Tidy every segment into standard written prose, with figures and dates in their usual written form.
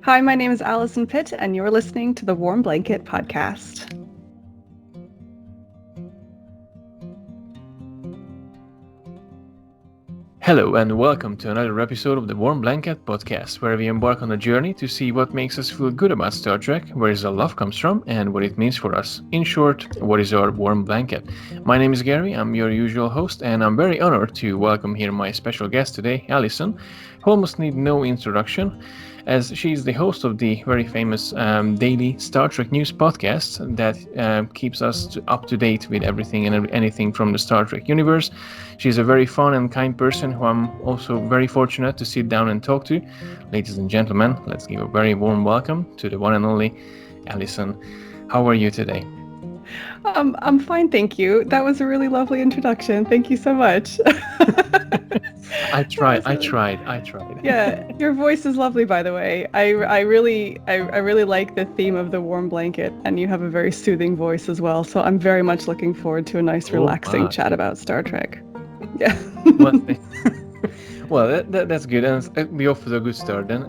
Hi, my name is Alison Pitt, and you're listening to the Warm Blanket Podcast. Hello and welcome to another episode of the Warm Blanket Podcast, where we embark on a journey to see what makes us feel good about Star Trek, where the love comes from, and what it means for us. In short, what is our warm blanket? My name is Gary, I'm your usual host, and I'm very honored to welcome here my special guest today, Alison, who almost need no introduction, as she is the host of the very famous daily Star Trek news podcast that keeps us up to date with everything and anything from the Star Trek universe. She's a very fun and kind person who I'm also very fortunate to sit down and talk to. Ladies and gentlemen, let's give a very warm welcome to the one and only Alison. How are you today? I'm fine, thank you. That was a really lovely introduction. Thank you so much. I tried. Yeah, your voice is lovely, by the way. I really like the theme of the warm blanket, and you have a very soothing voice as well. So I'm very much looking forward to a nice, relaxing chat about Star Trek. Yeah. Well, that's good, and we off to a good start then.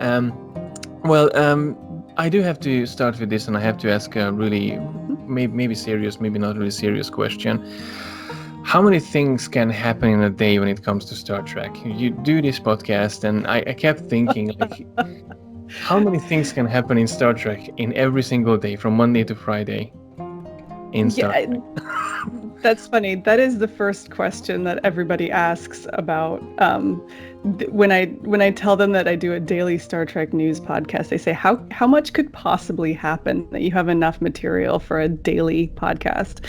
I do have to start with this, and I have to ask a really maybe serious, maybe not really serious question. How many things can happen in a day when it comes to Star Trek? You do this podcast, and I kept thinking, like, how many things can happen in Star Trek in every single day, from Monday to Friday? In Star Trek. That's funny. That is the first question that everybody asks about. When I tell them that I do a daily Star Trek news podcast, they say, how much could possibly happen that you have enough material for a daily podcast?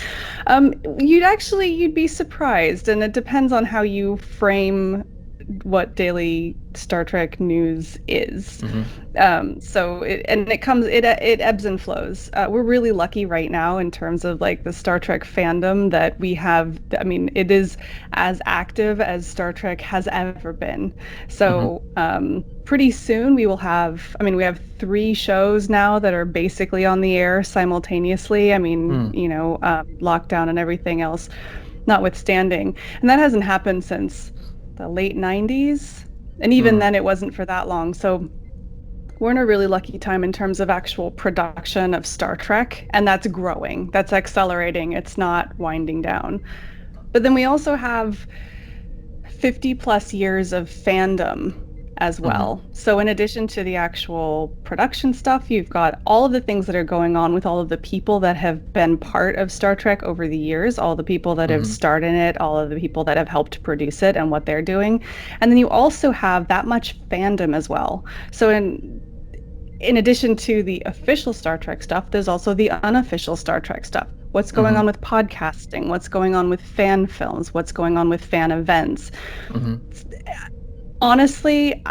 You'd be surprised, and it depends on how you frame what daily Star Trek news is. It ebbs and flows. We're really lucky right now in terms of like the Star Trek fandom that we have. I mean, it is as active as Star Trek has ever been. So pretty soon we will have, we have 3 shows now that are basically on the air simultaneously. Lockdown and everything else notwithstanding. And that hasn't happened since the late 90s. And even then it wasn't for that long. So we're in a really lucky time in terms of actual production of Star Trek, and that's growing, that's accelerating, it's not winding down. But then we also have 50 plus years of fandom as well. So in addition to the actual production stuff, you've got all of the things that are going on with all of the people that have been part of Star Trek over the years, all the people that have starred in it, all of the people that have helped produce it and what they're doing. And then you also have that much fandom as well. So in addition to the official Star Trek stuff, there's also the unofficial Star Trek stuff. What's going on with podcasting? What's going on with fan films? What's going on with fan events? Honestly,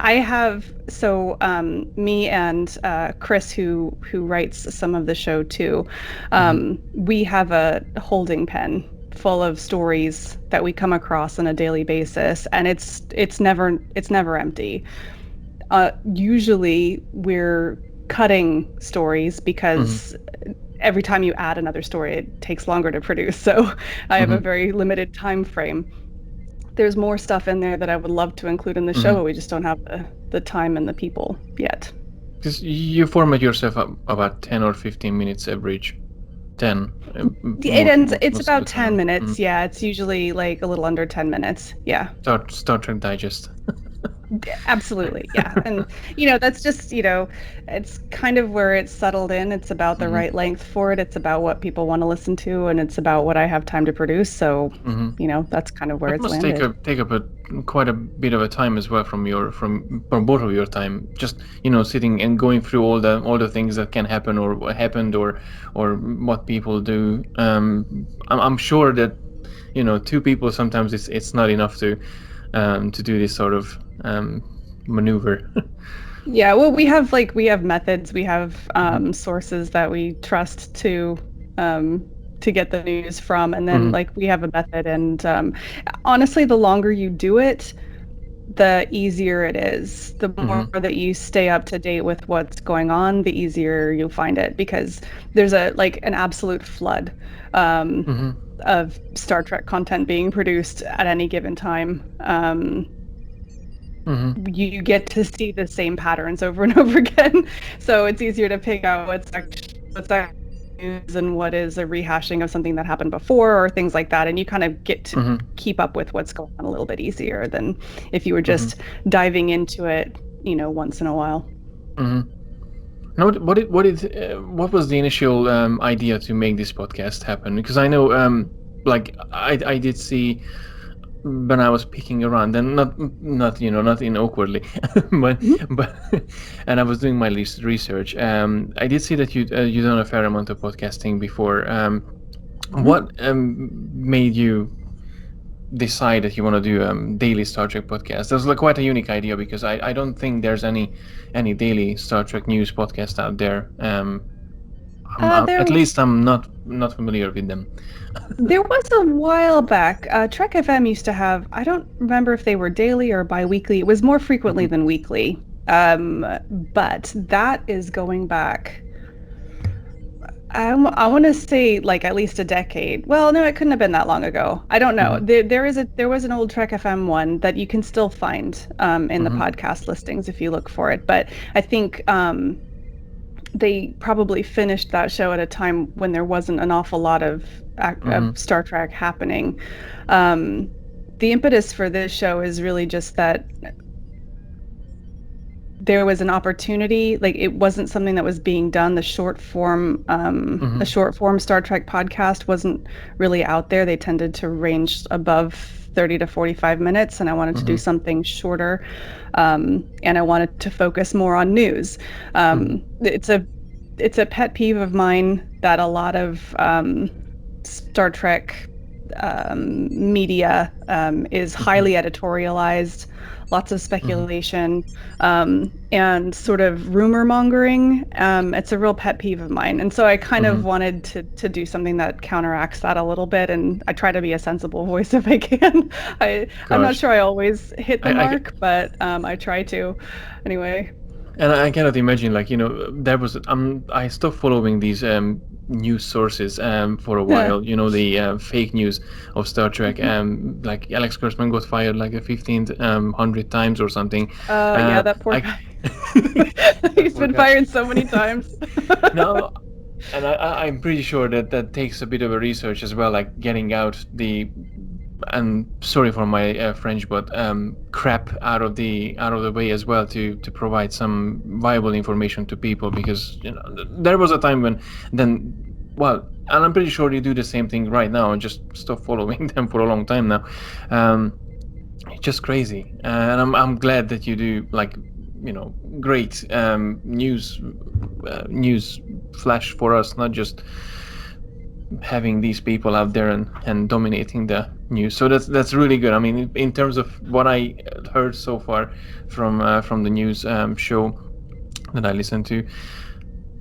me and Chris, who writes some of the show too, we have a holding pen full of stories that we come across on a daily basis, and it's never empty. Usually we're cutting stories because every time you add another story, it takes longer to produce. So I have a very limited time frame. There's more stuff in there that I would love to include in the show, but we just don't have the time and the people yet. Because you format yourself about 10 or 15 minutes average. 10. It's about 10 minutes. Yeah, it's usually like a little under 10 minutes. Yeah. Star Trek Digest. Absolutely, yeah. And that's just it's kind of where it's settled in. It's about the right length for it. It's about what people want to listen to, and it's about what I have time to produce. So that's kind of where it's landed. It must take up quite a bit of a time as well from both of your time, just sitting and going through all the things that can happen or what happened or what people do. I'm sure that 2 people sometimes it's not enough to do this sort of maneuver. Yeah, well, we have methods, we have sources that we trust to get the news from, and then we have a method, and honestly, the longer you do it, the easier it is. The more that you stay up to date with what's going on, the easier you'll find it, because there's an absolute flood of Star Trek content being produced at any given time. you get to see the same patterns over and over again. So it's easier to pick out what's actually news and what is a rehashing of something that happened before or things like that. And you kind of get to keep up with what's going on a little bit easier than if you were just diving into it, once in a while. Now, what was the initial idea to make this podcast happen? Because I know, I did see when I was picking around, and not in awkwardly, but and I was doing my research. I did see that you done a fair amount of podcasting before. What made you decide that you want to do daily Star Trek podcast? That's like quite a unique idea, because I don't think there's any daily Star Trek news podcast out there. At least I'm not familiar with them. There was a while back. Trek FM used to have, I don't remember if they were daily or bi-weekly. It was more frequently than weekly. But that is going back, I want to say like at least a decade. Well, no, it couldn't have been that long ago. I don't know. There was an old Trek FM one that you can still find in the podcast listings if you look for it. But I think they probably finished that show at a time when there wasn't an awful lot of Star Trek happening. The impetus for this show is really just that there was an opportunity, like it wasn't something that was being done. The short form Star Trek podcast wasn't really out there. They tended to range above 30 to 45 minutes, and I wanted to do something shorter, and I wanted to focus more on news. It's a pet peeve of mine that a lot of Star Trek media is highly editorialized, lots of speculation, and sort of rumor mongering. It's a real pet peeve of mine. And so I kind of wanted to do something that counteracts that a little bit. And I try to be a sensible voice if I can. I'm not sure I always hit the mark, but I try to anyway. And I cannot imagine, there was, I stopped following these news sources for a while, the fake news of Star Trek. Like Alex Kurtzman got fired like 1,500 times or something. Yeah, that poor guy. He's been fired so many times. No, and I'm pretty sure that takes a bit of a research as well, like getting out the, and sorry for my French, but crap out of the way as well, to provide some viable information to people, because there was a time when and I'm pretty sure you do the same thing right now and just stop following them for a long time now. It's just crazy, and I'm glad that you do great news flash for us, not just having these people out there and dominating the news. So that's really good. I mean, in terms of what I heard so far from the news show that I listened to,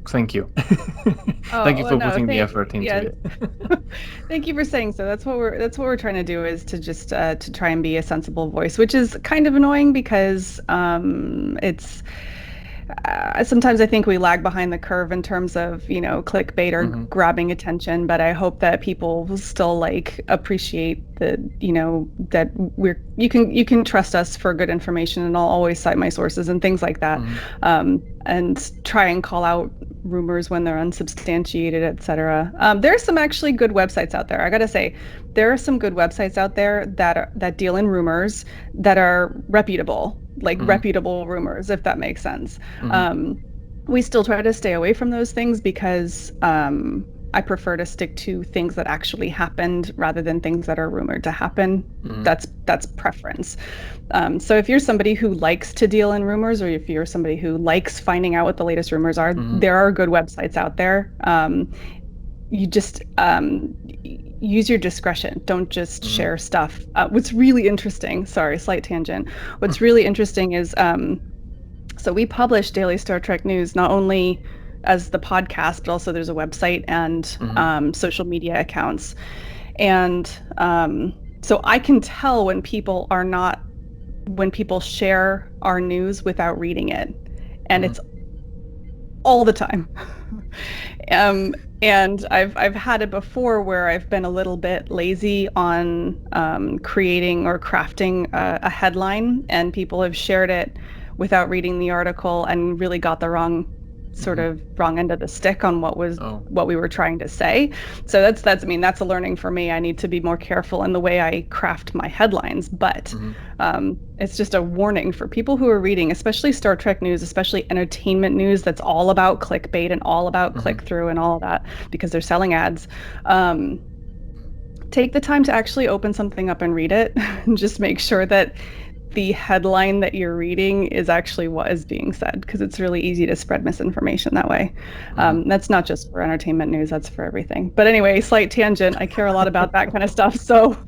thank you. Thank you for putting the effort into it. Thank you for saying so. That's what we're trying to do, is to just to try and be a sensible voice, which is kind of annoying because it's sometimes I think we lag behind the curve in terms of clickbait or grabbing attention, but I hope that people will still appreciate that that you can trust us for good information, and I'll always cite my sources and things like that, and try and call out rumors when they're unsubstantiated, etc. There are some actually good websites out there. I gotta say, there are some good websites out there that deal in rumors that are reputable. Reputable rumors, if that makes sense. We still try to stay away from those things because I prefer to stick to things that actually happened rather than things that are rumored to happen. That's preference. So if you're somebody who likes to deal in rumors, or if you're somebody who likes finding out what the latest rumors are, there are good websites out there. You just use your discretion. Don't just share stuff. What's really interesting, sorry, slight tangent. What's really interesting is, so we publish Daily Star Trek News, not only as the podcast, but also there's a website and social media accounts. And so I can tell when people share our news without reading it. And it's all the time. And I've had it before where I've been a little bit lazy on creating or crafting a headline, and people have shared it without reading the article and really got the wrong end of the stick on Oh. what we were trying to say. So that's I mean, that's a learning for me. I need to be more careful in the way I craft my headlines, but it's just a warning for people who are reading, especially Star Trek news, especially entertainment news that's all about clickbait and all about click through and all of that because they're selling ads. Take the time to actually open something up and read it and just make sure that the headline that you're reading is actually what is being said, because it's really easy to spread misinformation that way. That's not just for entertainment news, that's for everything. But anyway, slight tangent. I care a lot about that kind of stuff. So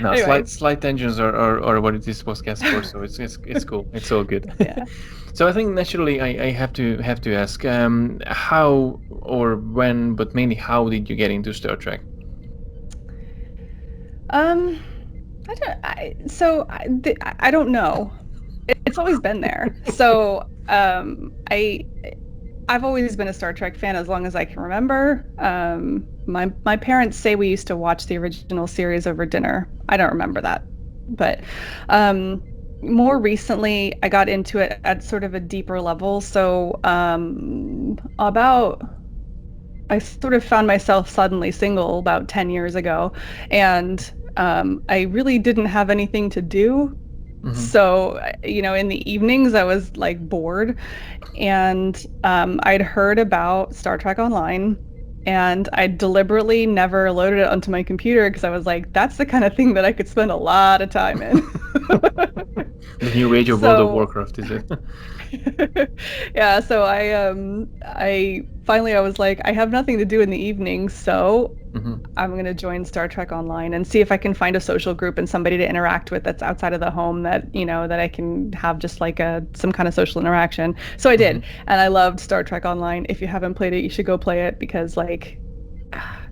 No, anyway, slight tensions are what it is podcast for, so it's cool. It's all good. yeah. So I think naturally I have to ask how or when, but mainly how did you get into Star Trek? I don't know. It's always been there. So I've always been a Star Trek fan as long as I can remember. My parents say we used to watch the original series over dinner. I don't remember that, but more recently I got into it at sort of a deeper level. So I sort of found myself suddenly single about 10 years ago, and I really didn't have anything to do. So, in the evenings I was like bored, and I'd heard about Star Trek Online, and I deliberately never loaded it onto my computer because I was like, that's the kind of thing that I could spend a lot of time in. The new age of World of Warcraft, is it? Yeah, so I finally I was like, I have nothing to do in the evenings, so I'm gonna join Star Trek Online and see if I can find a social group and somebody to interact with that's outside of the home that that I can have just like some kind of social interaction. So I did, and I loved Star Trek Online. If you haven't played it, you should go play it, because like,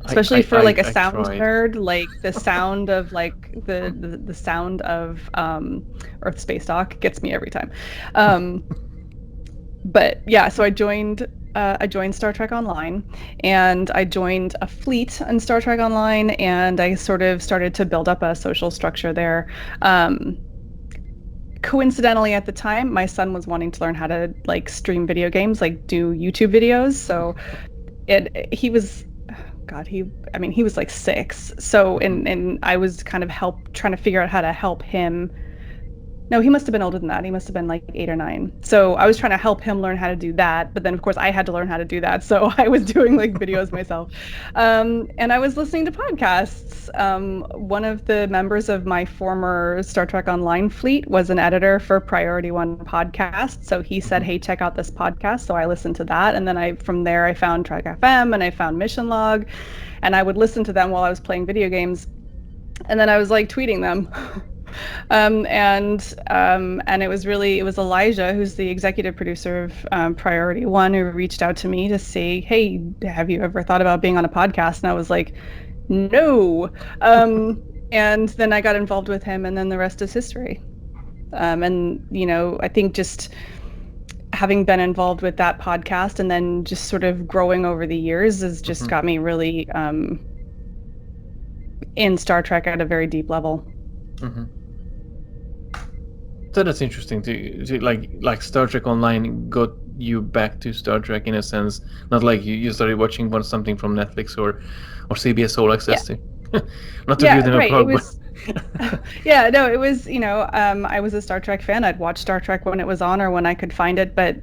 especially for like a sound nerd, like the sound of like the sound of Earth Space Dock gets me every time. But yeah, so I joined Star Trek Online, and I joined a fleet in Star Trek Online, and I sort of started to build up a social structure there. Coincidentally, at the time, my son was wanting to learn how to like stream video games, like do YouTube videos. So he was, God, he was like 6. So, and I was kind of trying to figure out how to help him. No, he must have been older than that. He must have been like 8 or 9. So I was trying to help him learn how to do that. But then, of course, I had to learn how to do that. So I was doing like videos myself. And I was listening to podcasts. One of the members of my former Star Trek Online fleet was an editor for Priority One podcast. So he said, hey, check out this podcast. So I listened to that. And then from there, I found Trek FM and I found Mission Log. And I would listen to them while I was playing video games. And then I was like tweeting them. And it was Elijah, who's the executive producer of Priority One, who reached out to me to say, hey, have you ever thought about being on a podcast? And I was like, no. And then I got involved with him, and then the rest is history. And I think just having been involved with that podcast and then just sort of growing over the years has just got me really in Star Trek at a very deep level. So that's interesting to like Star Trek Online got you back to Star Trek in a sense, not like you started watching something from Netflix or CBS All Access. Not to give them a plug, yeah, no, it was, I was a Star Trek fan. I'd watch Star Trek when it was on or when I could find it, but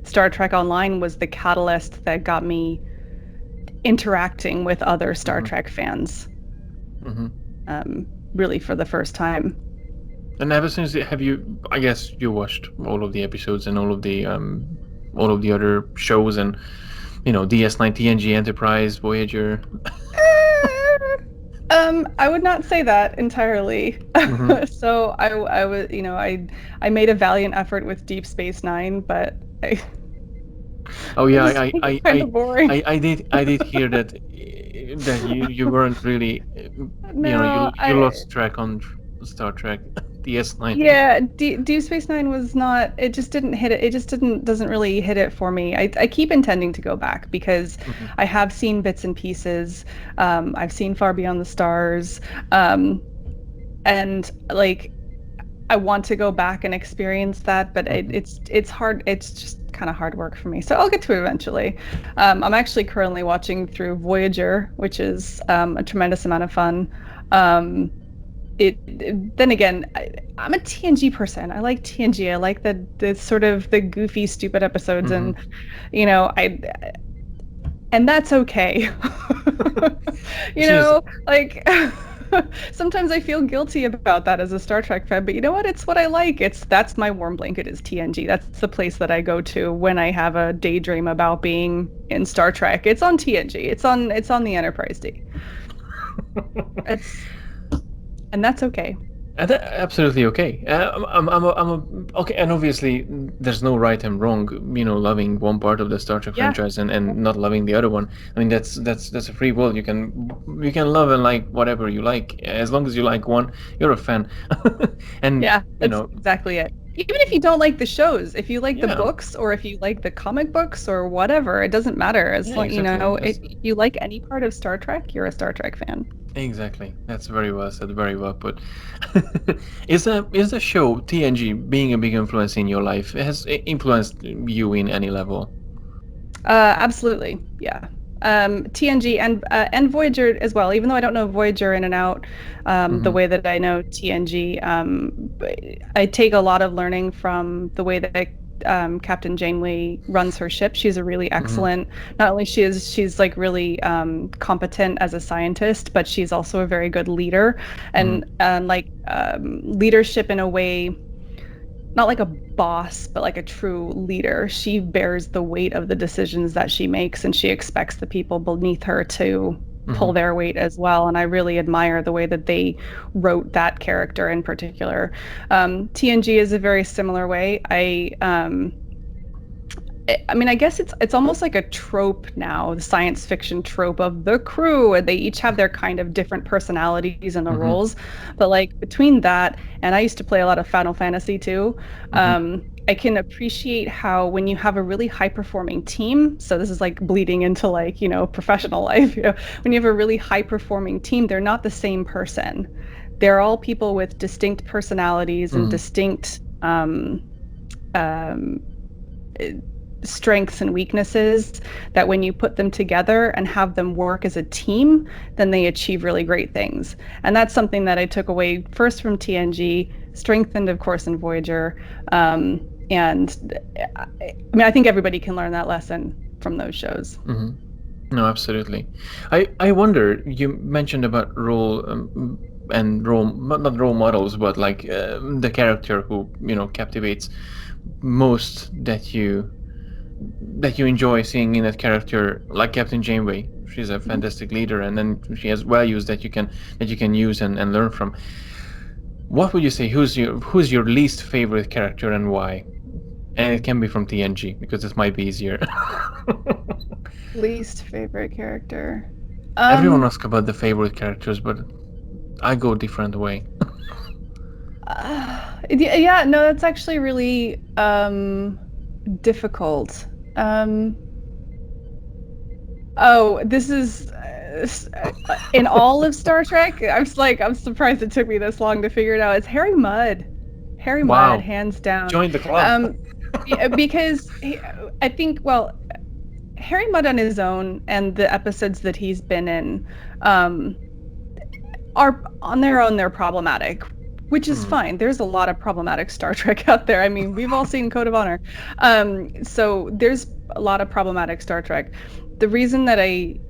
Star Trek Online was the catalyst that got me interacting with other Star Trek fans, really for the first time. And ever since, I guess you watched all of the episodes and all of the other shows, and DS9, TNG, Enterprise, Voyager. I would not say that entirely. So I was, I made a valiant effort with Deep Space Nine, but oh yeah, I kind of boring. I did hear that you weren't really, No, you lost track on Star Trek. DS9. Yeah, Deep Space Nine was not, it just didn't hit it. It just doesn't really hit it for me. I keep intending to go back because Mhm. I have seen bits and pieces. I've seen Far Beyond the Stars. Um, and like I want to go back and experience that, but Mhm. it's hard. It's just kind of hard work for me. So I'll get to it eventually. I'm actually currently watching through Voyager, which is a tremendous amount of fun. Um, then again, I'm a TNG person. I like TNG. I like the sort of the goofy, stupid episodes, Mhm. and I and that's okay. Which is Like sometimes I feel guilty about that as a Star Trek fan, but you know what? It's what I like. That's my warm blanket is TNG. That's the place that I go to when I have a daydream about being in Star Trek. It's on TNG. It's on the Enterprise D. It's and that's okay. absolutely okay. Okay, and obviously there's no right and wrong. Loving one part of the Star Trek Yeah. franchise and not loving the other one. I mean, that's a free will. You can love and like whatever you like, as long as you like one, you're a fan. And Yeah, that's exactly it. Even if you don't like the shows, if you like the yeah, books or if you like the comic books or whatever, it doesn't matter. As yeah, long, exactly. if you like any part of Star Trek, you're a Star Trek fan. Exactly. That's very well said. Very well put. Is the show TNG being a big influence in your life? Has it influenced you in any level? Absolutely. Yeah. TNG and Voyager as well. Even though I don't know Voyager in and out, the Mm-hmm. way that I know TNG, I take a lot of learning from the way that Captain Janeway runs her ship. She's a really Mm-hmm. excellent. Not only she's like really competent as a scientist, but she's also a very good leader, and Mm-hmm. like leadership in a way not like a boss, but like a true leader. She bears the weight of the decisions that she makes, and she expects the people beneath her to pull Mm-hmm. their weight as well. And I really admire the way that they wrote that character in particular. TNG is a very similar way. I mean, I guess it's almost like a trope now, the science fiction trope of the crew, and they each have their kind of different personalities and the Mm-hmm. roles. But like between that, and I used to play a lot of Final Fantasy too, Mm-hmm. I can appreciate how when you have a really high performing team, so this is like bleeding into like, professional life, when you have a really high performing team, they're not the same person. They're all people with distinct personalities and Mm-hmm. distinct um, strengths and weaknesses that when you put them together and have them work as a team, then they achieve really great things. And that's something that I took away first from TNG, strengthened, of course, in Voyager. And I mean, I think everybody can learn that lesson from those shows. Mm-hmm. No, absolutely. I wonder. You mentioned about role and role not role models, but like the character who captivates most that you enjoy seeing in that character, like Captain Janeway. She's a Mhm. fantastic leader, and then she has values that you can use and learn from. What would you say? Who's your least favorite character and why? And it can be from TNG because this might be easier. Least favorite character. Everyone Um, asks about the favorite characters, but I go different way. yeah, no, that's actually really difficult. Um, Oh, this is in all of Star Trek. I'm surprised it took me this long to figure it out. It's Harry Mudd. Harry Mudd, Wow, hands down. join the club. Um, because I think, well, Harry Mudd on his own and the episodes that he's been in, um, are on their own, they're problematic, which is Mm, fine. There's a lot of problematic Star Trek out there. I mean, we've all seen Code of Honor. So there's a lot of problematic Star Trek. The reason that I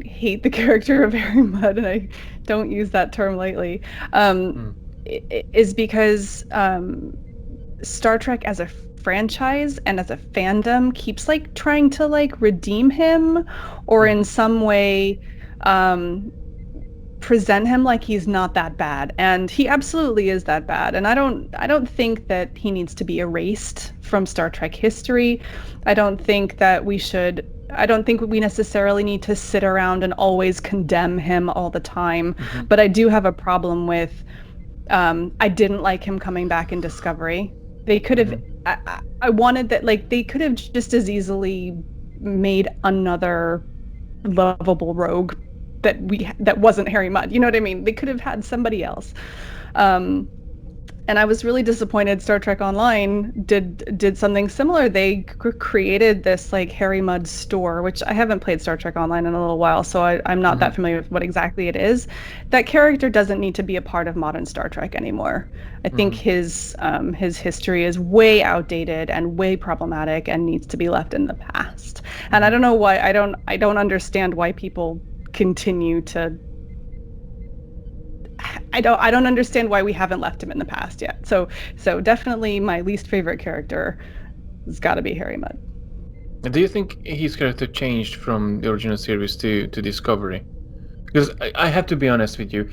hate the character of Harry Mudd, and I don't use that term lightly, um, mm, is because Star Trek as a franchise and as a fandom keeps like trying to like redeem him or in mhm, some way um, present him like he's not that bad, and he absolutely is that bad. And I don't think that he needs to be erased from Star Trek history. I don't think we necessarily need to sit around and always condemn him all the time, mhm, but I do have a problem with I didn't like him coming back in Discovery. They could have. Hmm. I wanted that. Like they could have just as easily made another lovable rogue that wasn't Harry Mudd. You know what I mean? They could have had somebody else. Um, and I was really disappointed Star Trek Online did something similar. They created this like Harry Mudd store, which I haven't played Star Trek Online in a little while, so I'm not that Hmm. familiar with what exactly it is. That character doesn't need to be a part of modern Star Trek anymore. I think Hmm. his history is way outdated and way problematic and needs to be left in the past. And I Hmm. don't know why I don't understand why people continue to I don't understand why we haven't left him in the past yet. So definitely my least favorite character has got to be Harry Mudd. Do you think his character changed from the original series to Discovery? Because I have to be honest with you,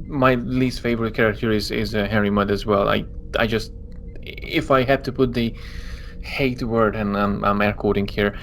my least favorite character is Harry Mudd as well. I just, if I had to put the hate word, and I'm air quoting here,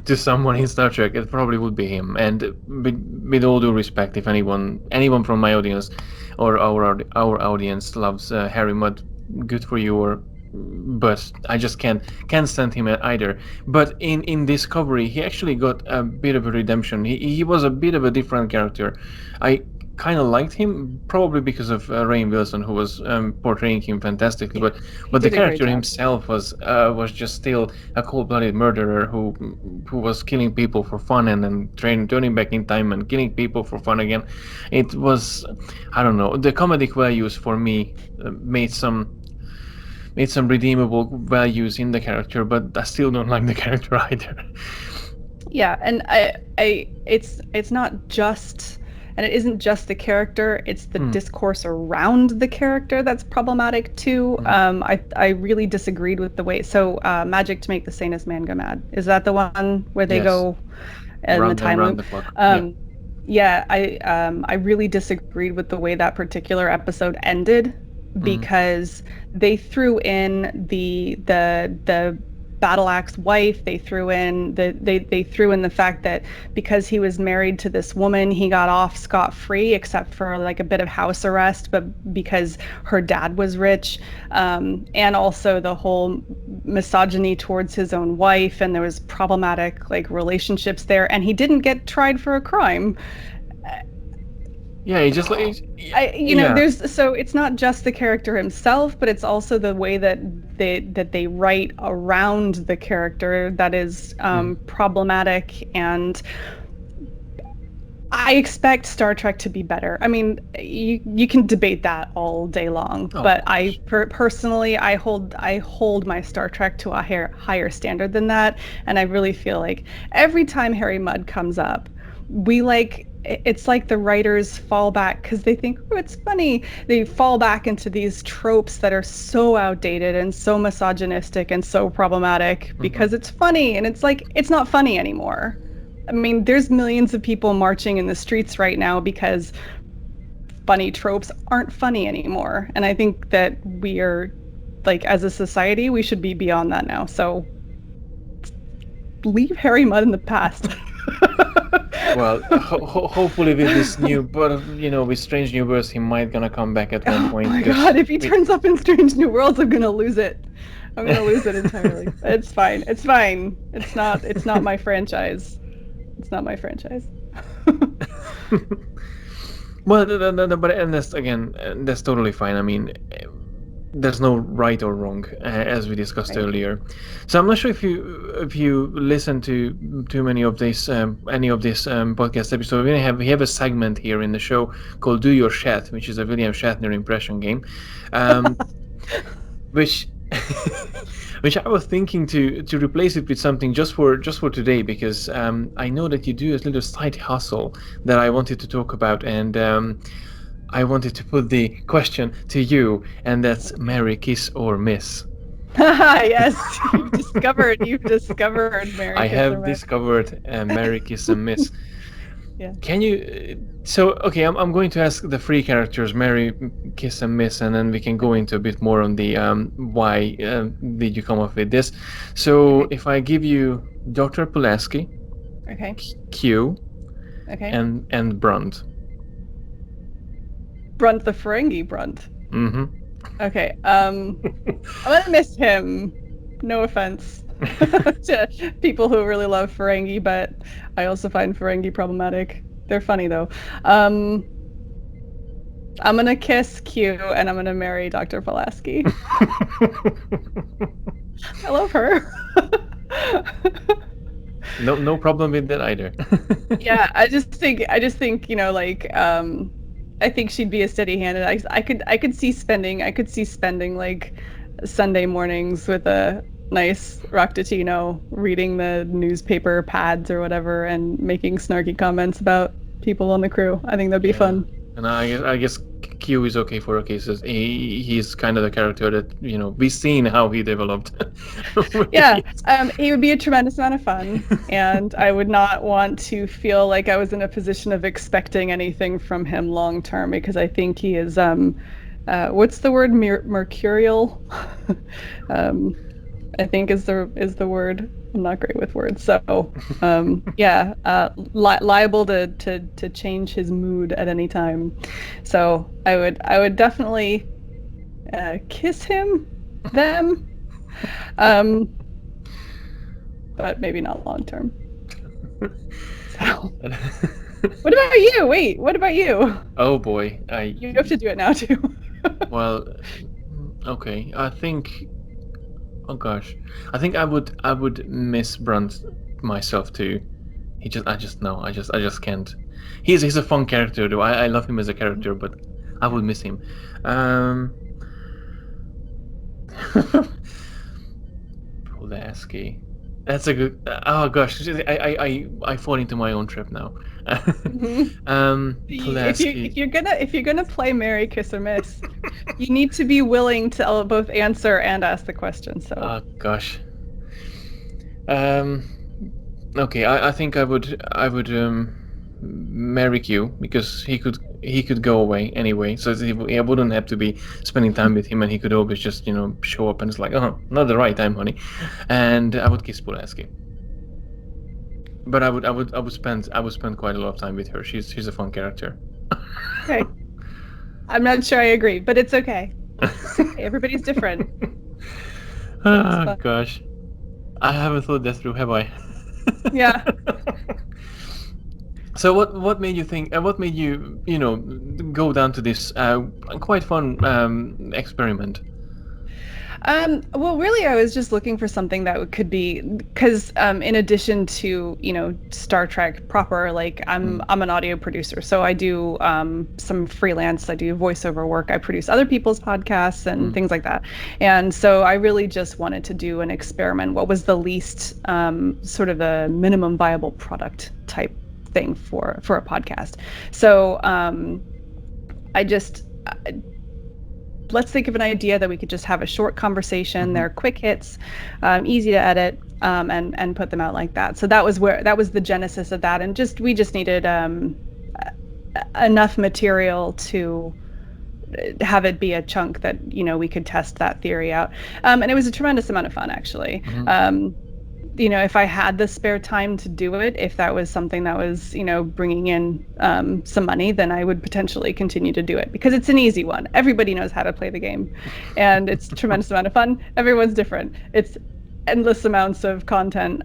to someone in Star Trek, it probably would be him. And with all due respect, if anyone from my audience or our audience loves Harry Mudd, good for you. Or but I just can't stand him either. But in Discovery, he actually got a bit of a redemption. He was a bit of a different character. I kind of liked him, probably because of Rainn Wilson, who was portraying him fantastically. Yeah, he But the did a great character job. himself was just still a cold-blooded murderer who was killing people for fun, and then turning back in time and killing people for fun again. It was, I don't know, the comedic values for me made some redeemable values in the character, but I still don't like the character either. Yeah, and it's not just, and it isn't just the character, it's the Hmm. discourse around the character that's problematic too. Hmm. I really disagreed with the way. So, Magic to Make the Sanest Man Go Mad. Is that the one where they Yes, go in the round and time round loop? the clock. Yeah. Um, yeah, I really disagreed with the way that particular episode ended Hmm. because they threw in the battle axe wife. They threw in the fact that because he was married to this woman, he got off scot-free, except for like a bit of house arrest, but because her dad was rich, and also the whole misogyny towards his own wife, and there was problematic like relationships there, and he didn't get tried for a crime. Yeah, it just like yeah. There's so it's not just the character himself, but it's also the way that they write around the character that is Hmm. problematic. And I expect Star Trek to be better. I mean, you can debate that all day long, Oh, of but course. personally I hold my Star Trek to a higher standard than that, and I really feel like every time Harry Mudd comes up, we like it's like the writers fall back because they think, oh, it's funny. They fall back into these tropes that are so outdated and so misogynistic and so problematic Hmm. because it's funny, and it's like it's not funny anymore. I mean, there's millions of people marching in the streets right now because funny tropes aren't funny anymore. And I think that we are, like, as a society, we should be beyond that now. So leave Harry Mudd in the past. Well, hopefully with this new, but with Strange New Worlds, he might gonna come back at one Oh point my because God, if he we. turns up in Strange New Worlds, I'm gonna lose it. I'm gonna lose it entirely. It's fine. It's fine. It's not my franchise. It's not my franchise. Well, but and that's again, that's totally fine. I mean, there's no right or wrong, as we discussed Right. earlier. So I'm not sure if you listen to too many of these any of this podcast episode. We have a segment here in the show called "Do Your Shat," which is a William Shatner impression game, um, which which I was thinking to replace it with something just for today, because I know that you do a little side hustle that I wanted to talk about, and I wanted to put the question to you, and that's Okay. marry, kiss, or miss. Yes, you've discovered Mary I have Kisserman. discovered marry, kiss, and miss. Yeah. Can you? So, okay, I'm going to ask the three characters, marry, kiss, and miss, and then we can go Okay. into a bit more on the why did you come up with this. So, Okay. if I give you Dr. Pulaski, Okay. Q, Okay. and Brunt. Brunt the Ferengi Brunt. Mm-hmm. Okay. I'm gonna miss him. No offense to people who really love Ferengi, but I also find Ferengi problematic. They're funny though. Um, I'm gonna kiss Q and I'm gonna marry Dr. Pulaski. I love her. No problem with that either. Yeah, I just think, I think she'd be a steady hand, and I could see spending like Sunday mornings with a nice Roctatino reading the newspaper pads or whatever and making snarky comments about people on the crew. I think that'd be Yeah, fun. and I guess Q is okay for our cases. He's kind of the character that we've seen how he developed with the Yeah, years. he would be a tremendous amount of fun, and I would not want to feel like I was in a position of expecting anything from him long term because I think he is what's the word, mercurial? um, I think is the word. I'm not great with words, so yeah, liable to change his mood at any time. So I would definitely kiss them, um, but maybe not long term. So, what about you? Wait, what about you? Oh boy, You have to do it now too. well, okay. Oh gosh, I think I would miss Brunt myself too. I just can't. He's a fun character though. I love him as a character, but I would miss him. Um, Pulaski. That's a good. Oh gosh, I fall into my own trap now. Mhm. If you Pulaski. if you're gonna play Mary Kiss or Miss, you need to be willing to both answer and ask the question. So Oh gosh. Um. Okay, I think I would marry Q because he could go away anyway, so I wouldn't have to be spending time with him, and he could always just show up and it's like, oh, not the right time, honey, and I would kiss Pulaski. But I would spend quite a lot of time with her. She's a fun character. okay, I'm not sure I agree, but it's okay. It's okay. Everybody's different. So it's Ah fun. gosh, I haven't thought that through, have I? Yeah. So what made you think? What made you go down to this quite fun experiment? Well, really, I was just looking for something that could be because, in addition to Star Trek proper, like I'm Mm. I'm an audio producer, so I do some freelance. I do voiceover work. I produce other people's podcasts and Mm. things like that. And so I really just wanted to do an experiment. What was the least sort of the minimum viable product type thing for a podcast? So I just let's think of an idea that we could just have a short conversation. Mhm. They're quick hits, easy to edit, and put them out like that. So that was the genesis of that, and we just needed enough material to have it be a chunk that we could test that theory out. And it was a tremendous amount of fun, actually. Mhm. If I had the spare time to do it, if that was something that was, bringing in some money, then I would potentially continue to do it because it's an easy one. Everybody knows how to play the game, and it's a tremendous amount of fun. Everyone's different. It's endless amounts of content,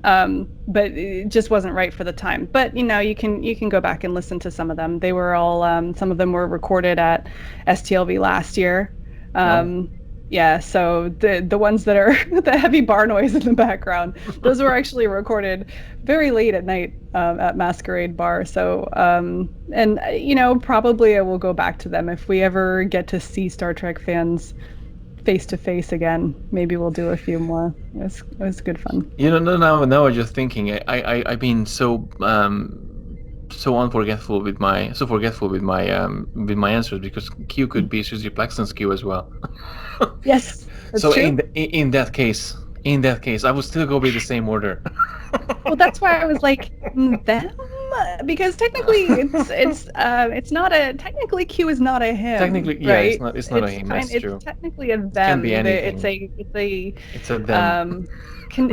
but it just wasn't right for the time. But you can go back and listen to some of them. They were all some of them were recorded at STLV last year. Wow. Yeah, so the ones that are the heavy bar noise in the background, those were actually recorded very late at night at Masquerade Bar. So and probably I will go back to them if we ever get to see Star Trek fans face to face again. Maybe we'll do a few more. It was good fun. Now I'm just thinking. I've been so unforgetful with my with my answers because Q could be Susie Plaxton's Q as well. Yes, that's So true. in that case, I would still go with the same order. Well, that's why I was like them because technically it's not a technically Q is not a him, Technically, yeah, it's right? not a him. That's It's true. technically a Can be them. anything. It's a them. Um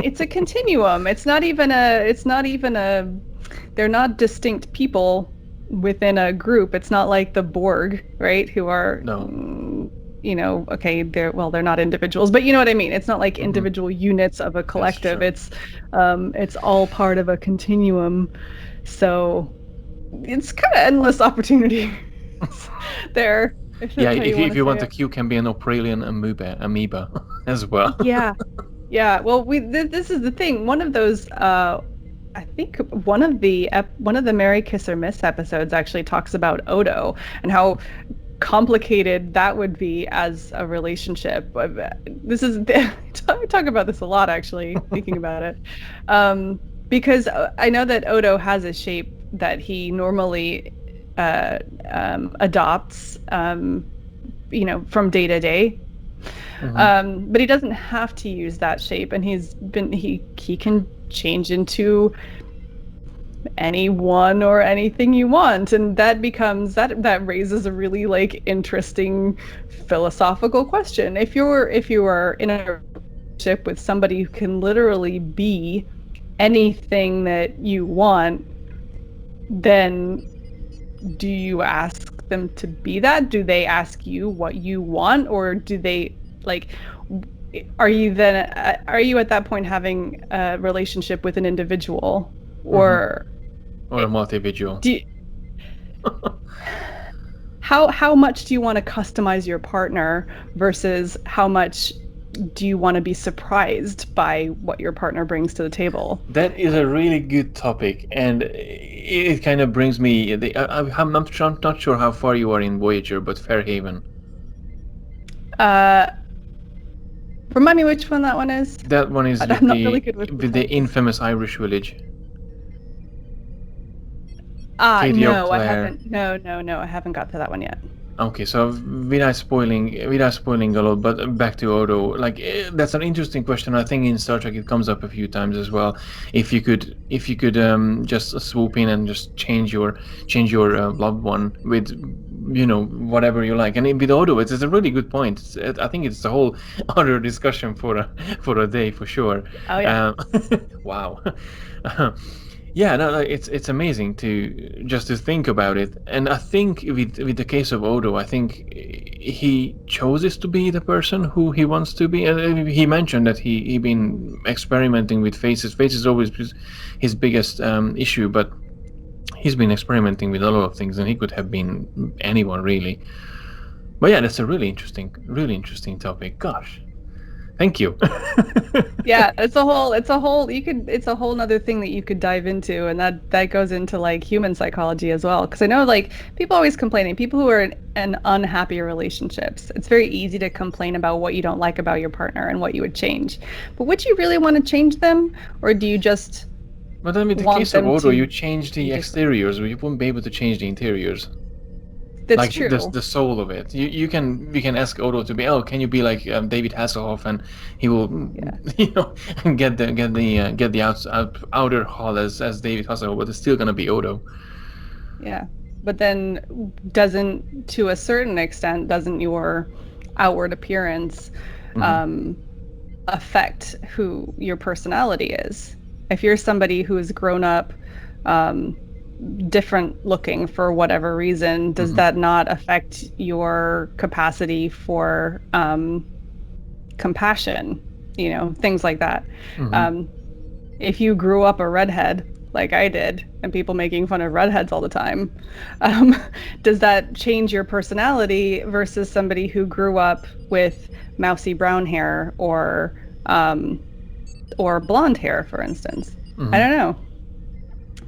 it's a continuum. It's not even a they're not distinct people. within a group. It's not like the Borg, right? Who are, No. okay, they're not individuals, but you know what I mean. It's not like Hmm. individual units of a That's collective. true. It's all part of a continuum. So it's kind of endless opportunity there, if Yeah, that's how if you you, want if to you say want, the it. Q can be an Australian amoeba as well. Yeah. Yeah. Well, this is the thing. One of those I think one of the Mary Kiss or Miss episodes actually talks about Odo and how complicated that would be as a relationship. This is I talk about this a lot actually, thinking about it. Because I know that Odo has a shape that he normally uh, adopts, from day to day. Hmm. But he doesn't have to use that shape, and he can change into anyone or anything you want, and that raises a really like interesting philosophical question. If you are in a relationship with somebody who can literally be anything that you want, then do you ask them to be that? Do they ask you what you want, or do they like are you at that point having a relationship with an individual, Hmm. or Or a multi-visual. do you, how much do you want to customize your partner versus how much do you want to be surprised by what your partner brings to the table? That is a really good topic, and it kind of brings me. I'm not sure how far you are in Voyager, but Fairhaven. Uh, Remind me which one that one is. That one is I'm not really good with the with the titles. infamous Irish village. Katie No, I O'Clair. haven't. No, no, no, I haven't got to that one yet. Okay, so without spoiling a lot, but back to Odo, like that's an interesting question. I think in Star Trek it comes up a few times as well. If you could just swoop in and just change your loved one with whatever you like, and with Odo, it's a really good point. I think it's a whole other discussion for a day for sure. Oh yeah. Um, wow. Yeah, no, it's amazing to think about it, and I think with the case of Odo, I think he chooses to be the person who he wants to be. He mentioned that he been experimenting with faces. Faces is always his biggest issue, but he's been experimenting with a lot of things, and he could have been anyone really. But yeah, that's a really interesting topic. Gosh, thank you. Yeah, it's a whole nother thing that you could dive into, and that goes into like human psychology as well. Because I know like people always complaining, people who are in unhappy relationships, it's very easy to complain about what you don't like about your partner and what you would change. But would you really want to change them, or do you just But then with the want case of them Odo, you to change be the different? exteriors, but you wouldn't be able to change the interiors. That's Like true. the soul of it. You can ask Odo to be, oh, can you be like David Hasselhoff, and he will Yeah. you know get the outer hall as David Hasselhoff, but it's still gonna be Odo. Yeah. But then to a certain extent, doesn't your outward appearance Hmm. um, affect who your personality is? If you're somebody who has grown up um, different looking for whatever reason, does Hmm. that not affect your capacity for compassion? Things like that. Hmm. Um, if you grew up a redhead like I did, and people making fun of redheads all the time, um, does that change your personality versus somebody who grew up with mousy brown hair um, or blonde hair, for instance? I Hmm. don't know.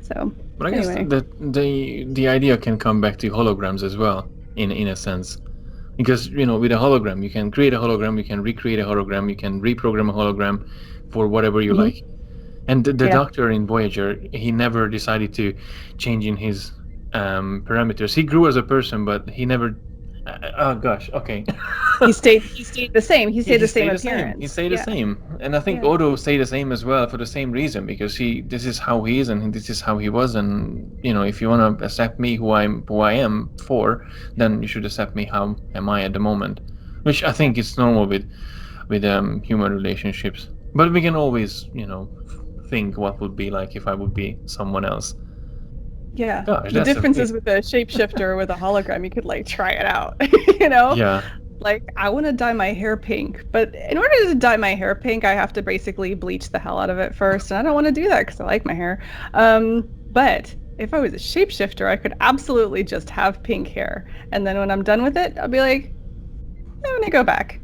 So But I guess anyway, that the idea can come back to holograms as well, in a sense. Because with a hologram, you can create a hologram, you can recreate a hologram, you can reprogram a hologram for whatever you hmm like. And the yeah, doctor in Voyager, he never decided to change in his parameters. He grew as a person, but he never. Oh gosh, okay. he stayed the same. He stayed He the same stayed the same. He appearance. stayed the Yeah, same, and I think yeah, Odo stayed the same as well for the same reason, because this is how he is and this is how he was, and if you want to accept me who I am for, then you should accept me how am I at the moment, which I yeah. think is normal with human relationships. But we can always think what would be like if I would be someone else. Yeah. Gosh, The that's difference amazing. is with the shapeshifter with a hologram, you could like try it out, you know? Yeah. Like, I want to dye my hair pink, but in order to dye my hair pink, I have to basically bleach the hell out of it first, and I don't want to do that because I like my hair. But if I was a shapeshifter, I could absolutely just have pink hair, and then when I'm done with it, I'll be like, I'm gonna go back.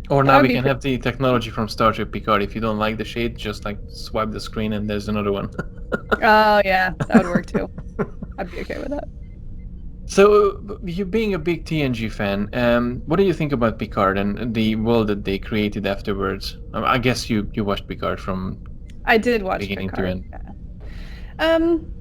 Or That now would we be can pretty. have the technology from Star Trek Picard. If you don't like the shade, just like swipe the screen and there's another one. Oh yeah, that would work too. I'd be okay with that. So, you being a big TNG fan, what do you think about Picard and the world that they created afterwards? I guess you watched Picard from I did watch beginning to Picard. end. Yeah. Um,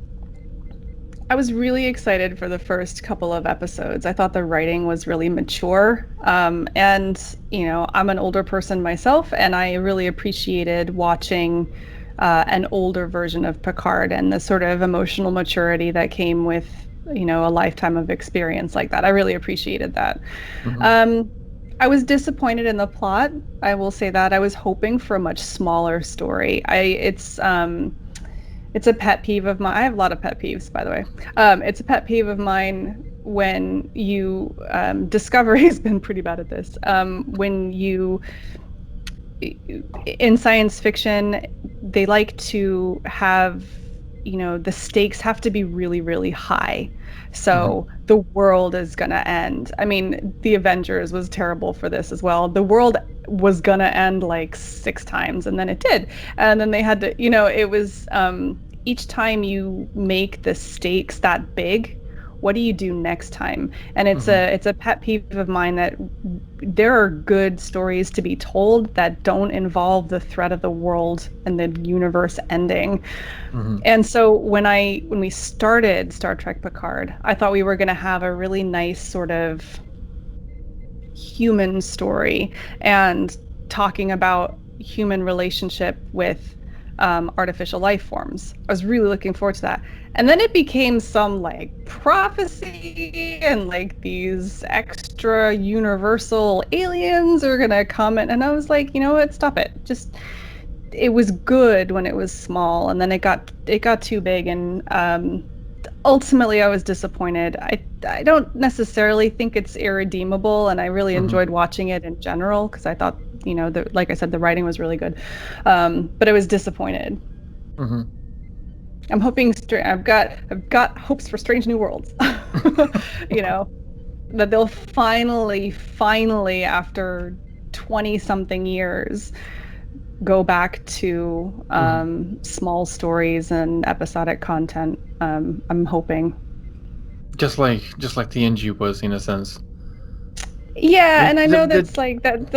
I was really excited for the first couple of episodes. I thought the writing was really mature. And, you know, I'm an older person myself, and I really appreciated watching an older version of Picard and the sort of emotional maturity that came with, you know, a lifetime of experience like that. I really appreciated that. Hmm. Um, I was disappointed in the plot. I will say that. I was hoping for a much smaller story. It's a pet peeve of mine. I have a lot of pet peeves, by the way. It's a pet peeve of mine when you Discovery has been pretty bad at this. When you in science fiction, they like to have, you know, the stakes have to be really, really high. Hmm. So the world is gonna end. I mean, the Avengers was terrible for this as well. The world was gonna end like 6 times, and then it did. And then they had to, you know, it was each time you make the stakes that big, what do you do next time? And Hmm. it's a pet peeve of mine that there are good stories to be told that don't involve the threat of the world and the universe ending. Hmm. And so when we started Star Trek Picard, I thought we were going to have a really nice sort of human story and talking about human relationship with artificial life forms. I was really looking forward to that. And then it became some like prophecy and like these extra universal aliens are gonna come in. And I was like, you know what? Stop it. Just it was good when it was small, and then it got too big, and ultimately I was disappointed. I don't necessarily think it's irredeemable, and I really Hmm. enjoyed watching it in general because I thought, you know, like I said, the writing was really good. But I was disappointed. Hmm. I'm hoping I've got hopes for Strange New Worlds. You know, that they'll finally after 20 something years go back to Hmm. small stories and episodic content. I'm hoping. Just like TNG was in a sense. I Yeah, mean, and I know that's like that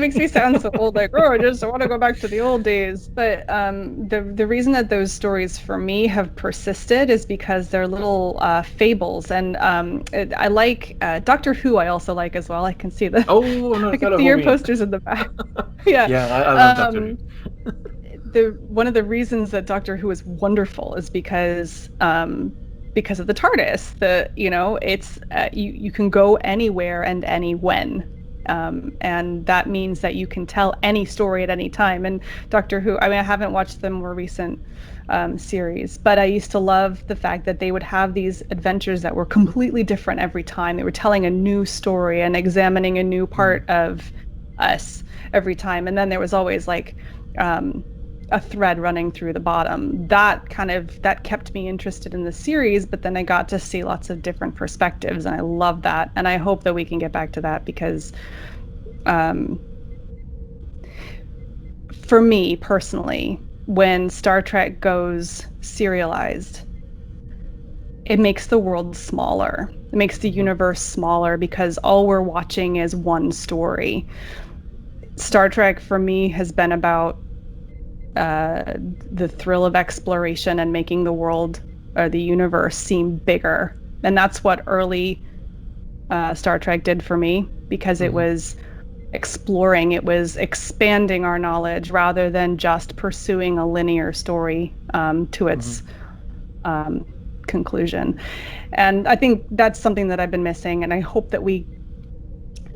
makes me sound so old, like, oh, I just want to go back to the old days. But the reason that those stories for me have persisted is because they're little fables, and I like Doctor Who. I also like as well. I can see the oh, I another can fellow see your movie. posters in the back. Yeah. Yeah, I love Doctor Who. Um, the one of the reasons that Doctor Who is wonderful is because of the TARDIS. The you know it's you can go anywhere and any when. And that means that you can tell any story at any time. And Doctor Who, I mean, I haven't watched the more recent series, but I used to love the fact that they would have these adventures that were completely different every time. They were telling a new story and examining a new Mhm. part of us every time. And then there was always like um, a thread running through the bottom. That kept me interested in the series, but then I got to see lots of different perspectives, and I love that. And I hope that we can get back to that because um, for me personally, when Star Trek goes serialized, it makes the world smaller. It makes the Mhm. universe smaller because all we're watching is one story. Star Trek for me has been about uh, the thrill of exploration and making the world or the universe seem bigger. And that's what early Star Trek did for me because it Mhm. was exploring, it was expanding our knowledge rather than just pursuing a linear story to its Mhm. um, conclusion. And I think that's something that I've been missing. And I hope that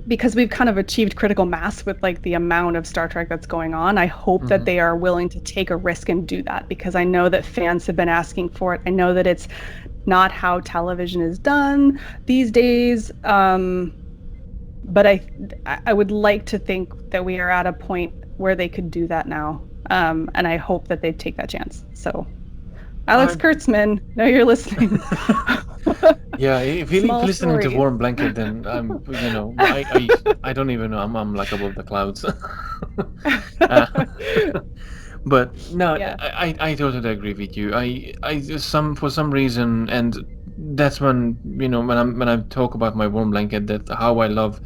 because we've kind of achieved critical mass with like the amount of Star Trek that's going on, I hope that Mhm. they are willing to take a risk and do that because I know that fans have been asking for it. I know that it's not how television is done these days. But I would like to think that we are at a point where they could do that now. And I hope that they take that chance. So, Alex I Kurtzman, know you're listening. Yeah, if Small listening to stories. Warm Blanket, then I don't even know. I'm like above the clouds. uh, but no, Yeah. I totally agree with you. I just some for some reason, and that's when when I talk about my Warm Blanket, that how I love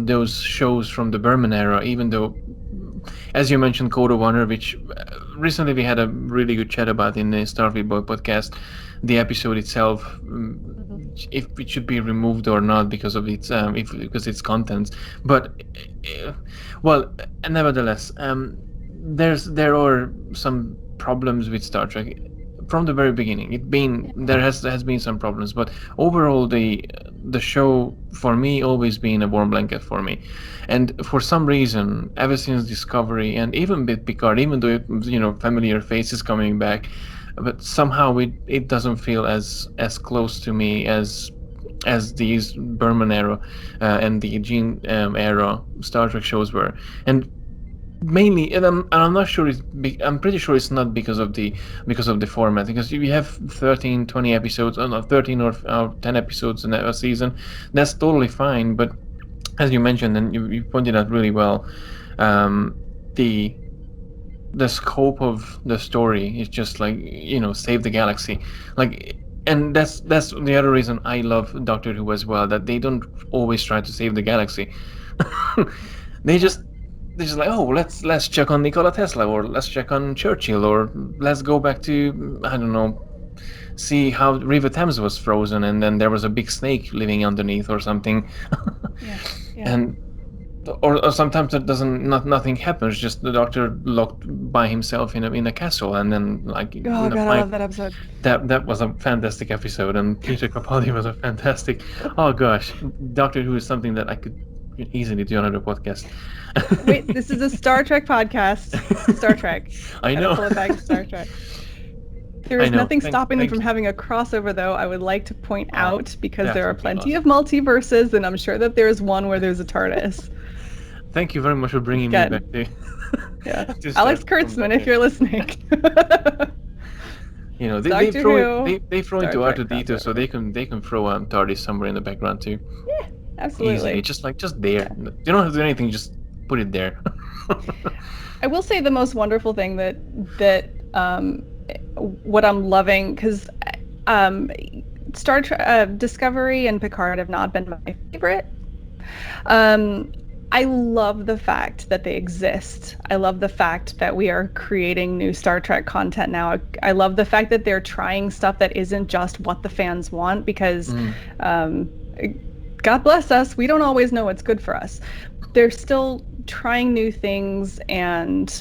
those shows from the Berman era, even though, as you mentioned, Code of Honor, which recently we had a really good chat about in the Starfleet Boy podcast, the episode itself, Mhm. if it should be removed or not because of its if because its contents. But uh, well, nevertheless, there are some problems with Star Trek from the very beginning. There has been some problems, but overall the show for me always been a warm blanket for me. And for some reason, ever since Discovery and even with Picard, even though familiar faces coming back, but somehow it doesn't feel as close to me as these Berman era and the Gene era Star Trek shows were. And mainly, and I'm not sure I'm pretty sure it's not because of the format, because if you have 13 20 episodes, no, 13 or 10 episodes in a season, that's totally fine. But as you mentioned, and you pointed out really well, um, the the scope of the story is just like, save the galaxy, like. And that's the other reason I love Doctor Who as well, that they don't always try to save the galaxy. they Yeah. just they're just like, oh, let's check on Nikola Tesla, or let's check on Churchill, or let's go back to, I don't know, see how River Thames was frozen and then there was a big snake living underneath or something. Yeah. Yeah. And or sometimes it doesn't, nothing happens, just the Doctor locked by himself in a castle, and then like Oh in a God, I fight. love that episode. That was a fantastic episode, and Peter Capaldi was a fantastic. Oh gosh, Doctor Who is something that I could easily do another podcast. Wait, this is a Star Trek podcast. Star Trek. I Gotta know. pull it back to Star Trek. There I is know. nothing stopping them from Thanks. having a crossover, though. I would like to point Oh, out, because that there are would be plenty of awesome. multiverses, and I'm sure that there's one where there's a TARDIS. Thank you very much for bringing me back Again, to yeah. to Alex start from Kurtzman, back if there. you're listening. They Doctor throw it, Who, they throw Star into Trek R2D2, so crossover. they can throw TARDIS somewhere in the background too, Yeah, easily. absolutely. Just there. Yeah. You don't have to do anything. Just put it there. I will say the most wonderful thing that what I'm loving, because um, Star Trek, Discovery and Picard have not been my favorite. Um, I love the fact that they exist. I love the fact that we are creating new Star Trek content now. I love the fact that they're trying stuff that isn't just what the fans want, because Mm, um, God bless us, we don't always know what's good for us. They're still trying new things and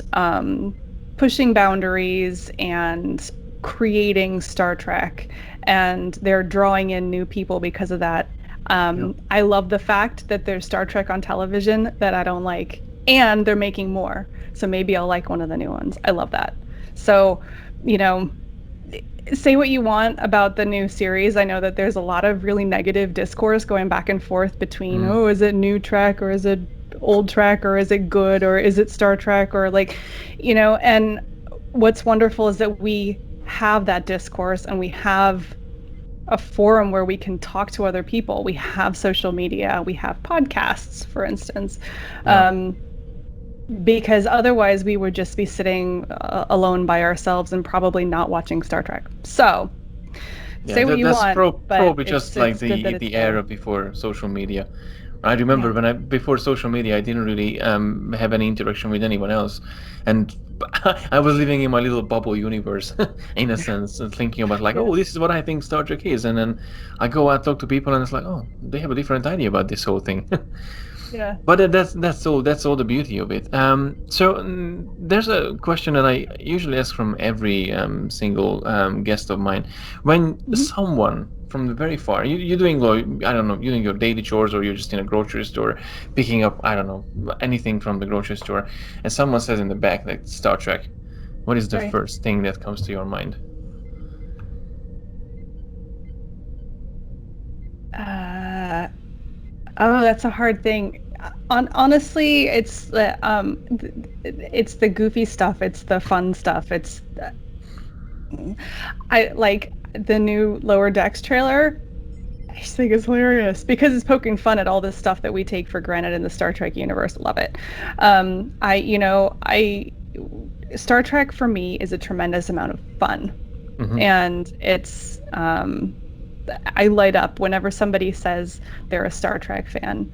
pushing boundaries and creating Star Trek, and they're drawing in new people because of that. yeah. I love the fact that there's Star Trek on television that I don't like, and they're making more. So maybe I'll like one of the new ones. I love that. So, you know, say what you want about the new series. I know that there's a lot of really negative discourse going back and forth between, Mm, oh, is it new Trek, or is it old Trek, or is it good, or is it Star Trek, or like, and what's wonderful is that we have that discourse, and we have a forum where we can talk to other people. We have social media, we have podcasts, for instance. yeah. Um, because otherwise we would just be sitting alone by ourselves and probably not watching Star Trek. So Yeah, say what you that's want, but probably just like it's good that it's the there. era before social media. I Yeah. remember when before social media, I didn't really have any interaction with anyone else, and I was living in my little bubble universe, in a sense, and thinking about like, Yeah. oh, this is what I think Star Trek is, and then I go out talk to people, and it's like, oh, they have a different idea about this whole thing. Yeah. But that's all the beauty of it. So there's a question that I usually ask from every single guest of mine. When Mhm. someone from the very far, you're doing, I don't know, you're doing your daily chores, or you're just in a grocery store picking up, I don't know, anything from the grocery store, and someone says in the back like Star Trek, what is the Right. first thing that comes to your mind? Oh, that's a hard thing. Honestly, it's the goofy stuff. It's the fun stuff. I like the new Lower Decks trailer. I just think it's hilarious because it's poking fun at all this stuff that we take for granted in the Star Trek universe. Love it. I Star Trek for me is a tremendous amount of fun, Hmm. and I light up whenever somebody says they're a Star Trek fan,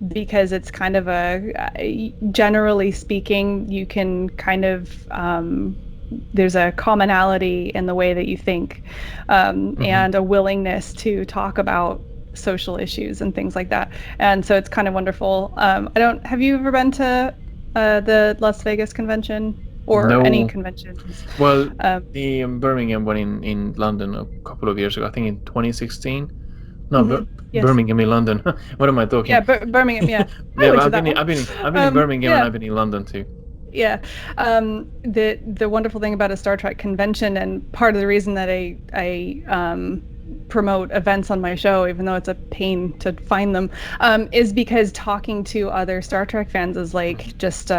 because it's kind of generally speaking, you can kind of there's a commonality in the way that you think, Hmm. and a willingness to talk about social issues and things like that. And so it's kind of wonderful. I don't, have you ever been to the Las Vegas convention or any No. conventions? Well, Um, the Birmingham one in London a couple of years ago, I think in 2016. No, yes. Birmingham in London. What am I Yeah, talking? Birmingham. Yeah, I Yeah, but went to that one. I've been in Birmingham and Yeah, I've been in London too. yeah. The wonderful thing about a Star Trek convention, and part of the reason that I promote events on my show, even though it's a pain to find them, is because talking to other Star Trek fans is like just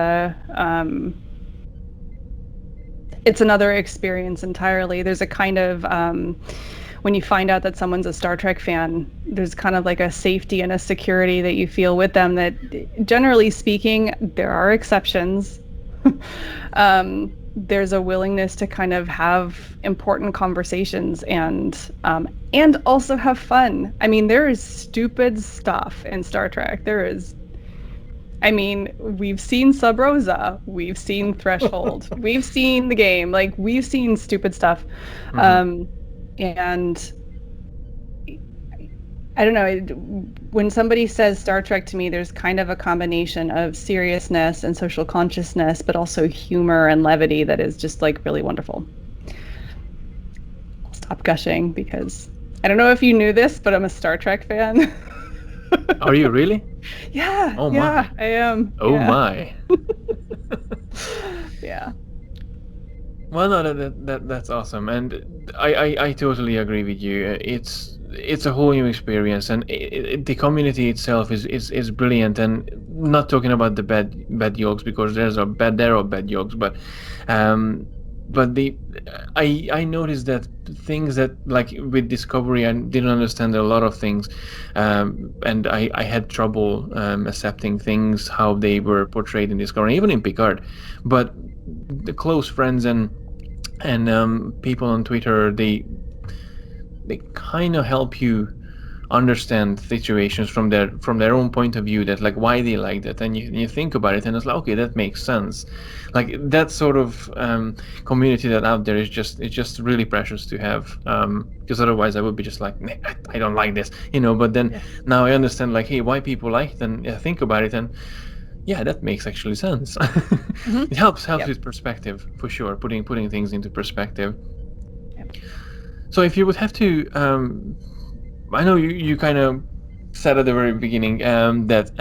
it's another experience entirely. There's a kind of when you find out that someone's a Star Trek fan, there's kind of like a safety and a security that you feel with them that, generally speaking, there are exceptions. There's a willingness to kind of have important conversations and also have fun. I mean, there is stupid stuff in Star Trek. I mean, we've seen Sub Rosa, we've seen Threshold, we've seen the game, like we've seen stupid stuff. Hmm. Um, and I don't know, when somebody says Star Trek to me, there's kind of a combination of seriousness and social consciousness, but also humor and levity that is just like really wonderful. I'll stop gushing because I don't know if you knew this, but I'm a Star Trek fan. Are you really? Yeah, Oh yeah, my. I am. Oh Yeah. my. Yeah. Well, no, that's awesome, and I totally agree with you. It's a whole new experience, and the community itself is brilliant. And not talking about the bad jokes, because there are bad jokes, um, but I noticed that things that, like with Discovery, I didn't understand a lot of things, and I had trouble accepting things how they were portrayed in Discovery, even in Picard, but the close friends and people on Twitter, they kind of help you understand situations from their own point of view, that like why they like that, and you think about it and it's like, okay, that makes sense. Like that sort of community that out there is just, it's just really precious to have, because otherwise I would be just like, "Nah, I don't like this," but then Yeah. now I understand, like, hey, why people like it, and I think about it, and yeah, that makes actually sense. Hmm. It helps Yep. with perspective, for sure, putting things into perspective. Yep. So if you would have to, I know you kind of said at the very beginning that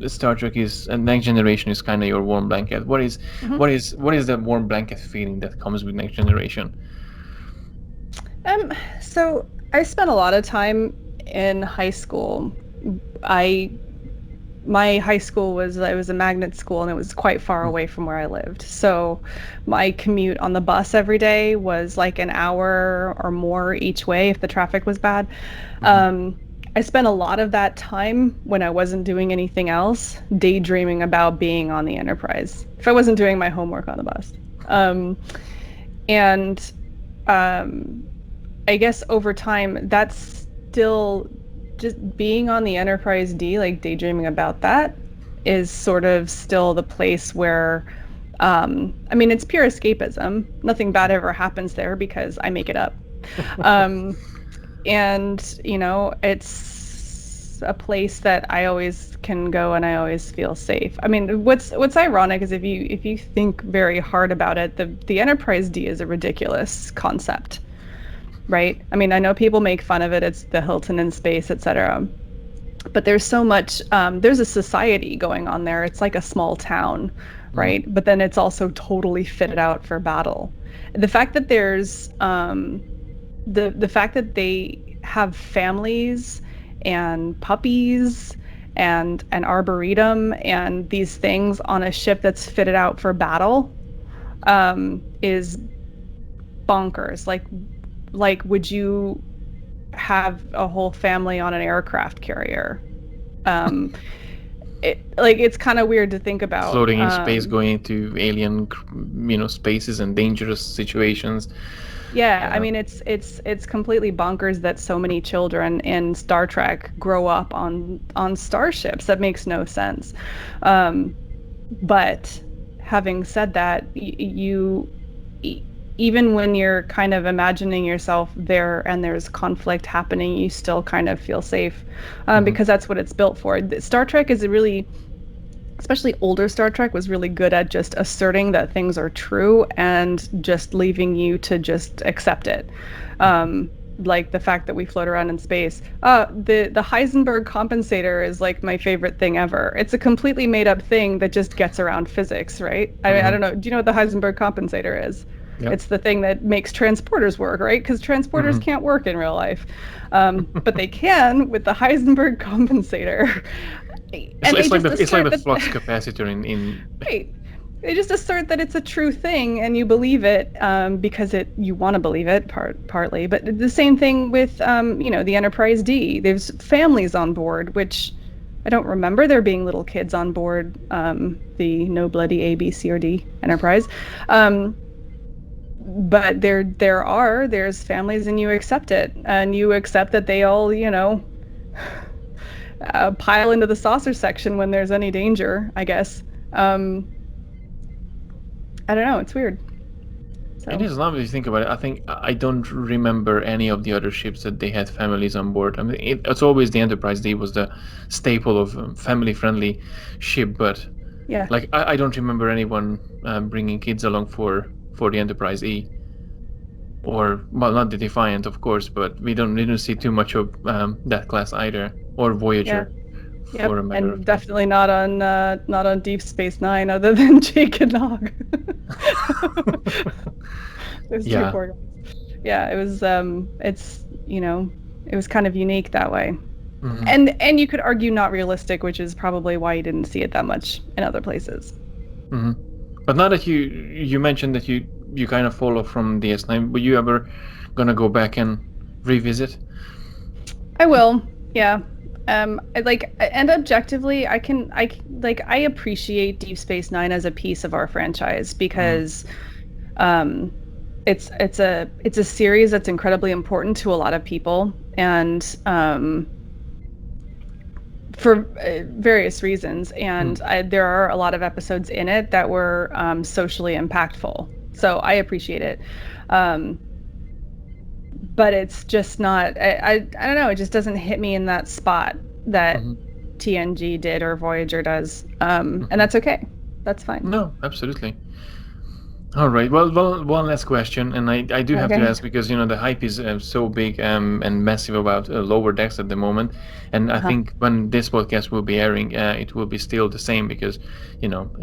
Star Trek is, Next Generation is kind of your warm blanket. Hmm. What is that warm blanket feeling that comes with Next Generation? Um, so I spent a lot of time in high school. I My high school was, I was a magnet school and it was quite far away from where I lived. So my commute on the bus every day was like an hour or more each way if the traffic was bad. Mm-hmm. Um, I spent a lot of that time when I wasn't doing anything else, daydreaming about being on the Enterprise if I wasn't doing my homework on the bus. And um, I guess over time, that's still just being on the Enterprise D, like daydreaming about that, is sort of still the place where, I mean, it's pure escapism. Nothing bad ever happens there because I make it up. Um, and, it's a place that I always can go and I always feel safe. I mean, what's ironic is if you think very hard about it, the Enterprise D is a ridiculous concept, right? I mean, I know people make fun of it. It's the Hilton in space, etc. But there's so much. There's a society going on there. It's like a small town, Mm-hmm. right? But then it's also totally fitted out for battle. The fact that there's the fact that they have families and puppies and an arboretum and these things on a ship that's fitted out for battle is bonkers. Would you have a whole family on an aircraft carrier? Um, it's kind of weird to think about. Floating in space, going into alien, spaces and dangerous situations. Yeah, I mean it's completely bonkers that so many children in Star Trek grow up on starships. That makes no sense. But having said that, even when you're kind of imagining yourself there and there's conflict happening, you still kind of feel safe because that's what it's built for. Star Trek is a really, especially older Star Trek, was really good at just asserting that things are true and just leaving you to just accept it. Like the fact that we float around in space. The Heisenberg compensator is like my favorite thing ever. It's a completely made up thing that just gets around physics, right? I mean, I don't know. Do you know what the Heisenberg compensator is? Yep. It's the thing that makes transporters work, right? Because transporters can't work in real life, but they can with the Heisenberg compensator. It's like the flux capacitor in Right. They just assert that it's a true thing and you believe it because you want to believe it partly. But the same thing with the Enterprise D. There's families on board, which I don't remember there being little kids on board the no bloody A, B, C, or D Enterprise. But there's families and you accept it and you accept that they all pile into the saucer section when there's any danger, I guess. I don't know, it's weird. So. It is lovely to think about it. I think I don't remember any of the other ships that they had families on board. I mean, it's always the Enterprise D was the staple of family-friendly ship, but yeah, like I don't remember anyone bringing kids along for the Enterprise E, or well, not the Defiant, of course, but we don't see too much of that class either, or Voyager. Yeah. Yep, and definitely not on Deep Space Nine, other than Jake and Nog. Those two poor guys. Yeah, it was. It was kind of unique that way, and you could argue not realistic, which is probably why you didn't see it that much in other places. But now that you mentioned that you kind of follow from DS9, were you ever gonna go back and revisit? I will. Yeah. And objectively, I appreciate Deep Space Nine as a piece of our franchise because it's a series that's incredibly important to a lot of people, and for various reasons. And there are a lot of episodes in it that were socially impactful, so I appreciate it. But it's just not, I don't know, it just doesn't hit me in that spot that TNG did or Voyager does. And that's okay. That's fine. No, absolutely. All right. Well, one last question, and I do have to ask because the hype is so big and massive about Lower Decks at the moment, and I think when this podcast will be airing, it will be still the same because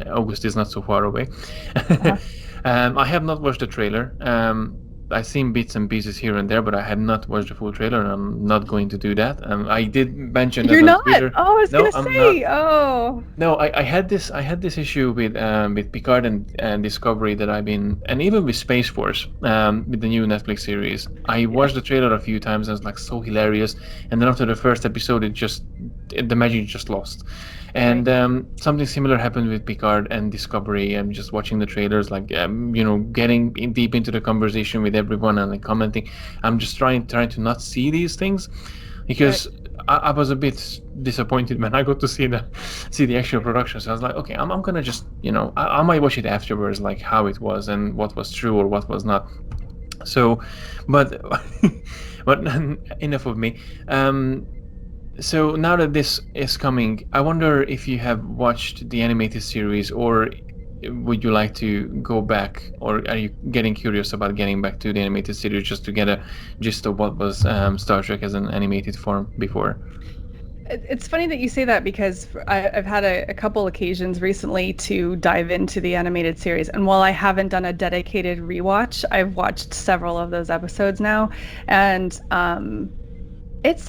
August is not so far away. I have not watched the trailer. I've seen bits and pieces here and there, but I have not watched the full trailer, and I'm not going to do that. I did mention that you're on not. Twitter. Oh, I was gonna say. Not. Oh. No, I had this issue with Picard and Discovery that I've been, and even with Space Force, with the new Netflix series. I watched the trailer a few times and it's like so hilarious, and then after the first episode, the magic just lost. And something similar happened with Picard and Discovery. I'm just watching the trailers, like getting deep into the conversation with everyone and like commenting. I'm just trying to not see these things because I was a bit disappointed when I got to see the actual production. So I was like, okay, I'm gonna just I might watch it afterwards, like how it was and what was true or what was not. So, but enough of me. So now that this is coming, I wonder if you have watched the animated series, or would you like to go back, or are you getting curious about getting back to the animated series just to get a gist of what was Star Trek as an animated form before? It's funny that you say that because I've had a couple occasions recently to dive into the animated series. And while I haven't done a dedicated rewatch, I've watched several of those episodes now. And It's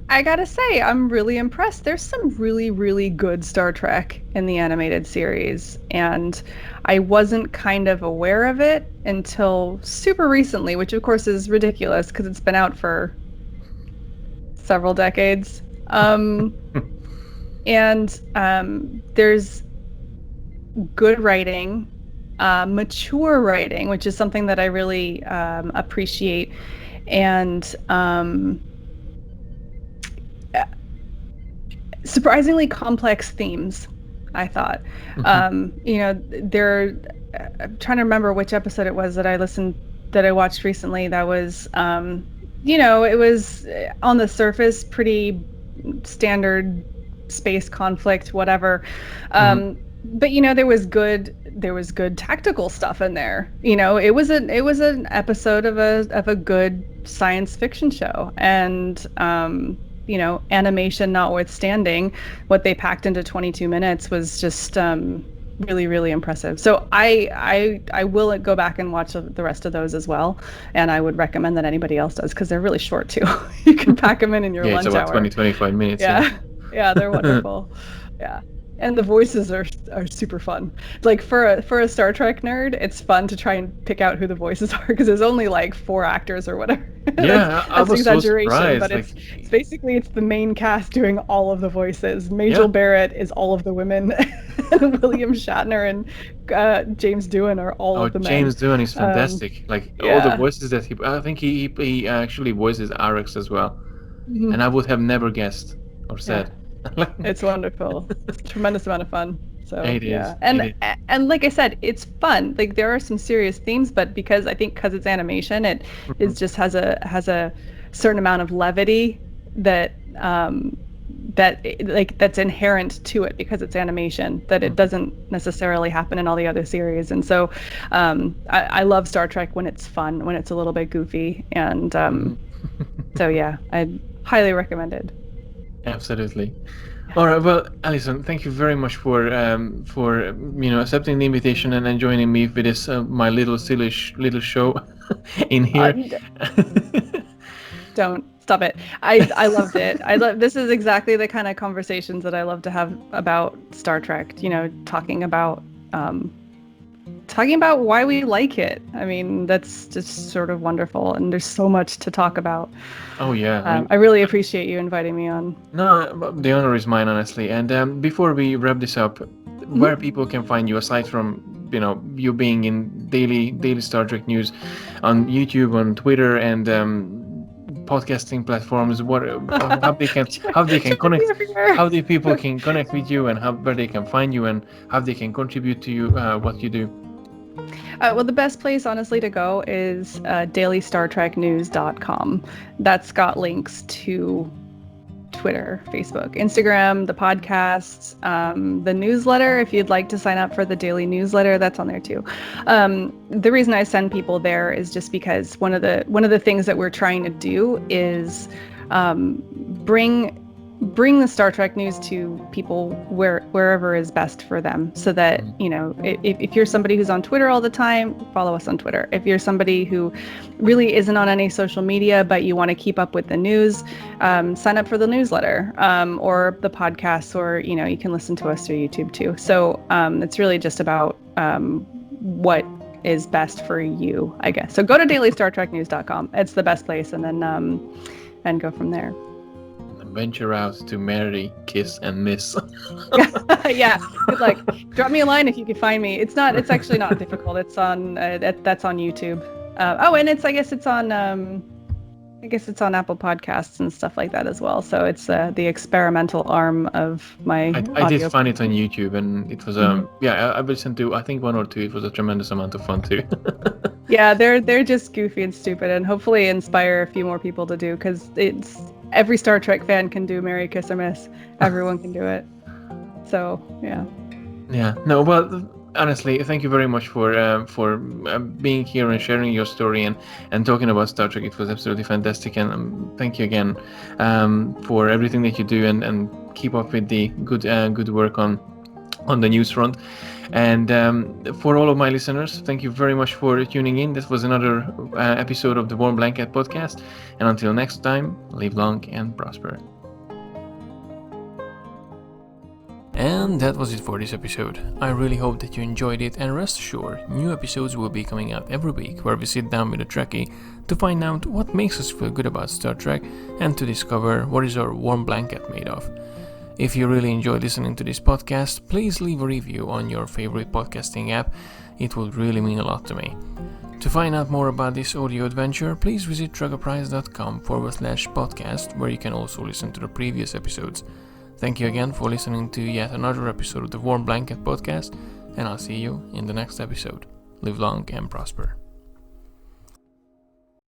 I gotta say, I'm really impressed. There's some really, really good Star Trek in the animated series, and I wasn't kind of aware of it until super recently, which of course is ridiculous because it's been out for several decades. And there's good writing, mature writing, which is something that I really appreciate, and surprisingly complex themes, I thought. There. I'm trying to remember which episode it was that I watched recently. That was, it was on the surface pretty standard space conflict, whatever. Mhm. But there was good tactical stuff in there. It was an episode of a good science fiction show, and animation notwithstanding, what they packed into 22 minutes was just really, really impressive. So I will go back and watch the rest of those as well, and I would recommend that anybody else does because they're really short too. You can pack them in your Yeah, it's lunch about hour. 20-25 minutes. Yeah. Yeah. Yeah, they're wonderful. Yeah. And the voices are super fun. Like for a Star Trek nerd, it's fun to try and pick out who the voices are because there's only like four actors or whatever. Yeah, I That's an was so exaggeration, surprised. but Like, it's basically it's the main cast doing all of the voices. yeah. Majel Barrett is all of the women, and William Shatner and James Doohan are all Oh, of the men. James Doohan is Um, fantastic. Like all the yeah. voices that I think he actually voices Arex as well, and I Mhm. would have never guessed or Yeah. said. It's wonderful. It's a tremendous amount of fun. So It yeah, is. It is. and like I said, it's fun. Like there are some serious themes, but because it's animation, it is Mhm. just has a certain amount of levity that that's inherent to it because it's animation that it Mhm. doesn't necessarily happen in all the other series. And so I love Star Trek when it's fun, when it's a little bit goofy, and Mhm. so yeah, I highly recommended. Absolutely. All right. Well, Alison, thank you very much for accepting the invitation and joining me for this my little silly little show in Uh, here. Don't stop it. I loved it. I love this is exactly the kind of conversations that I love to have about Star Trek, um talking about why we like it. I mean, that's just sort of wonderful and there's so much to talk about. Oh yeah. I mean, I really appreciate you inviting me on. no, the honor is mine, honestly. And before we wrap this up, where Mhm. people can find you aside from you being in daily Star Trek news on YouTube, on Twitter, and podcasting platforms, what how they can Trying to be connect, everywhere. how the people can connect with you, and how where they can find you, and how they can contribute to you what you do. Well, the best place, honestly, to go is dailystartreknews.com. That's got links to Twitter, Facebook, Instagram, the podcasts, the newsletter. If you'd like to sign up for the daily newsletter, that's on there too. The reason I send people there is just because one of the things that we're trying to do is bring the Star Trek news to people wherever is best for them. So that, Mhm. if you're somebody who's on Twitter all the time, follow us on Twitter. If you're somebody who really isn't on any social media, but you want to keep up with the news, sign up for the newsletter, or the podcasts, or, you can listen to us through YouTube too. So it's really just about what is best for you, I guess. So go to dailystartreknews.com. It's the best place, and then and go from there. Venture out to marry, kiss, and miss. Yeah, good luck. Drop me a line if you could find me. It's actually not difficult. It's on that's on YouTube. And I guess it's on Apple Podcasts and stuff like that as well. So it's the experimental arm of my I did audio. find it on YouTube, and it was Mhm. I listened to I think one or two. It was a tremendous amount of fun too. Yeah, they're just goofy and stupid, and hopefully inspire a few more people to do, because it's every Star Trek fan can do Marry Kiss or Miss. Everyone can do it. So yeah. Yeah. No. Well, honestly, thank you very much for being here and sharing your story and talking about Star Trek. It was absolutely fantastic, and thank you again for everything that you do and keep up with the good work on the news front. And for all of my listeners, thank you very much for tuning in. This was another episode of the Warm Blanket Podcast. And until next time, live long and prosper. And that was it for this episode. I really hope that you enjoyed it, and rest assured, new episodes will be coming out every week where we sit down with a Trekkie to find out what makes us feel good about Star Trek and to discover what is our warm blanket made of. If you really enjoy listening to this podcast, please leave a review on your favorite podcasting app. It would really mean a lot to me. To find out more about this audio adventure, please visit TREKKERPRISE.com/podcast, where you can also listen to the previous episodes. Thank you again for listening to yet another episode of the Warm Blanket Podcast, and I'll see you in the next episode. Live long and prosper.